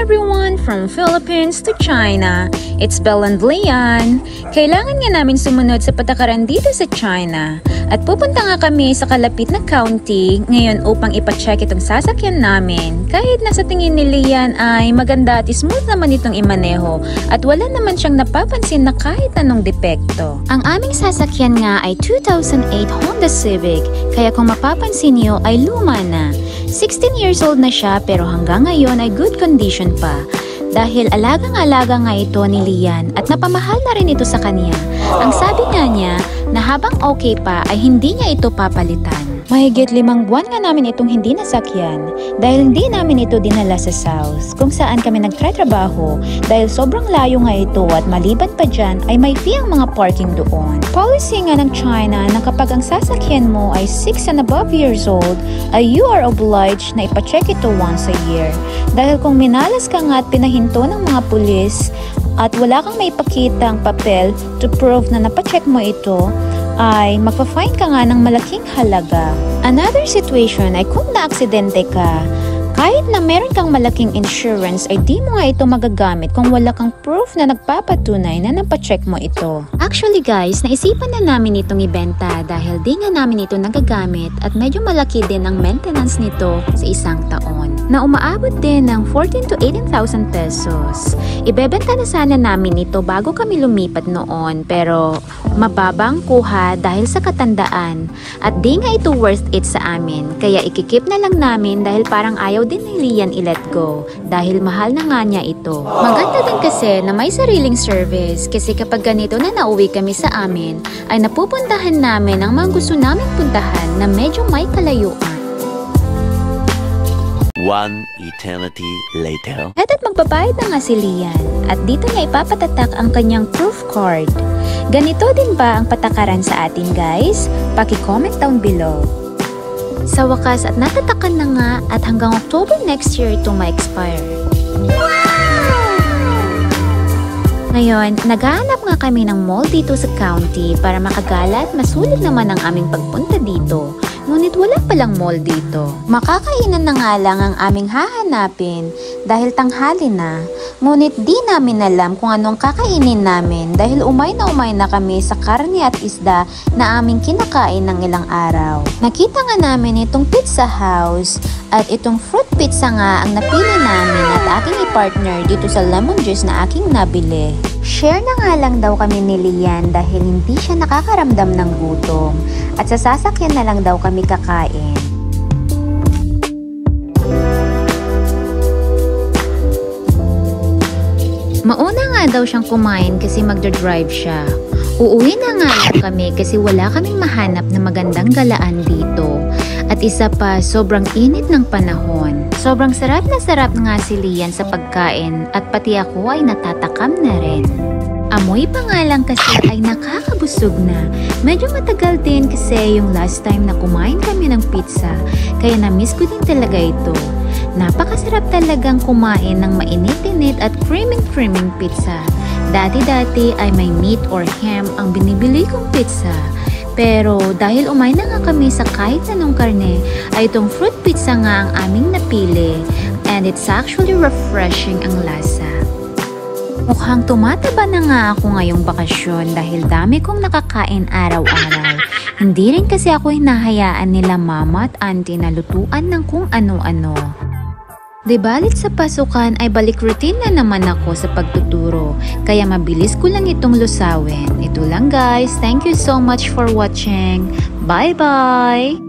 everyone from Philippines to China. It's Belle and Lian. Kailangan nga namin sumunod sa patakaran dito sa China. At pupunta nga kami sa kalapit na county ngayon upang ipacheck itong sasakyan namin. Kahit na sa tingin ni Lian ay maganda at smooth naman itong imaneho at wala naman siyang napapansin na kahit anong depekto. Ang aming sasakyan nga ay 2008 Honda Civic, kaya kung mapapansin niyo ay luma na. 16 years old na siya pero hanggang ngayon ay good condition pa. Dahil alagang-alaga nga ito ni Lian at napamahal na rin ito sa kanya. Ang sabi nga niya na habang okay pa ay hindi niya ito papalitan. Mahigit 5 buwan nga namin itong hindi nasakyan dahil hindi namin ito dinala sa South kung saan kami nagtratrabaho dahil sobrang layo nga ito at maliban pa dyan ay may fee ang mga parking doon. Policy nga ng China na kapag ang sasakyan mo ay 6 and above years old ay you are obliged na ipacheck ito once a year. Dahil kung minalas ka nga at pinahinto ng mga pulis at wala kang maipakitang papel to prove na napacheck mo ito, ay magpa-fine ka nga ng malaking halaga. Another situation ay kung na-aksidente ka, kahit na meron kang malaking insurance ay di mo nga ito magagamit kung wala kang proof na nagpapatunay na napacheck mo ito. Actually guys, naisipan na namin itong ibenta dahil di nga namin ito nagagamit at medyo malaki din ang maintenance nito sa isang taon na umaabot din ng 14 to 18,000 pesos. Ibebenta na sana namin ito bago kami lumipat noon pero mababang kuha dahil sa katandaan at di nga ito worth it sa amin kaya ikikip na lang namin dahil parang ayaw din ni Lian i-let go dahil mahal na nga niya ito. Maganda din kasi na may sariling service kasi kapag ganito na nauwi kami sa amin ay napupuntahan namin ang mga gusto naming puntahan na medyo may kalayuan. One eternity later. At magbabayad na nga si Lian at dito niya ipapatatak ang kanyang proof card. Ganito din ba ang patakaran sa atin guys? Paki-comment down below. Sa wakas at natatakan na nga at hanggang October next year itong ma-expire. Ngayon, naghahanap nga kami ng mall dito sa county para makagala at masulit naman ang aming pagpunta dito. Ngunit wala palang mall dito. Makakainan na nga lang ang aming hahanapin dahil tanghali na. Ngunit di namin alam kung anong kakainin namin dahil umay na kami sa karne at isda na aming kinakain ng ilang araw. Nakita nga namin itong pizza house at itong fruit pizza nga ang napili namin at aking i-partner dito sa lemon juice na aking nabili. Share na nga lang daw kami ni Lian dahil hindi siya nakakaramdam ng gutom at sa sasakyan na lang daw kami kakain. Mauna nga daw siyang kumain kasi magdadrive siya. Uuwi na nga lang kami kasi wala kaming mahanap na magandang galaan dito. At isa pa, sobrang init ng panahon. Sobrang sarap na sarap nga si Lian sa pagkain at pati ako ay natatakam na rin. Amoy pa nga lang kasi ay nakakabusog na. Medyo matagal din kasi yung last time na kumain kami ng pizza, kaya na-miss ko din talaga ito. Napakasarap talagang kumain ng mainit-init at creaming pizza. Dati-dati ay may meat or ham ang binibili kong pizza. Pero dahil umay na nga kami sa kahit anong karne, ay itong fruit pizza nga ang aming napili. And it's actually refreshing ang lasa. Mukhang tumataba na nga ako ngayong bakasyon dahil dami kong nakakain araw-araw. Hindi rin kasi ako hinahayaan nila mama at auntie na lutuan ng kung ano-ano. Di balit sa pasukan ay balik routine na naman ako sa pagtuturo, kaya mabilis ko lang itong lusawin. Ito lang guys, thank you so much for watching. Bye-bye!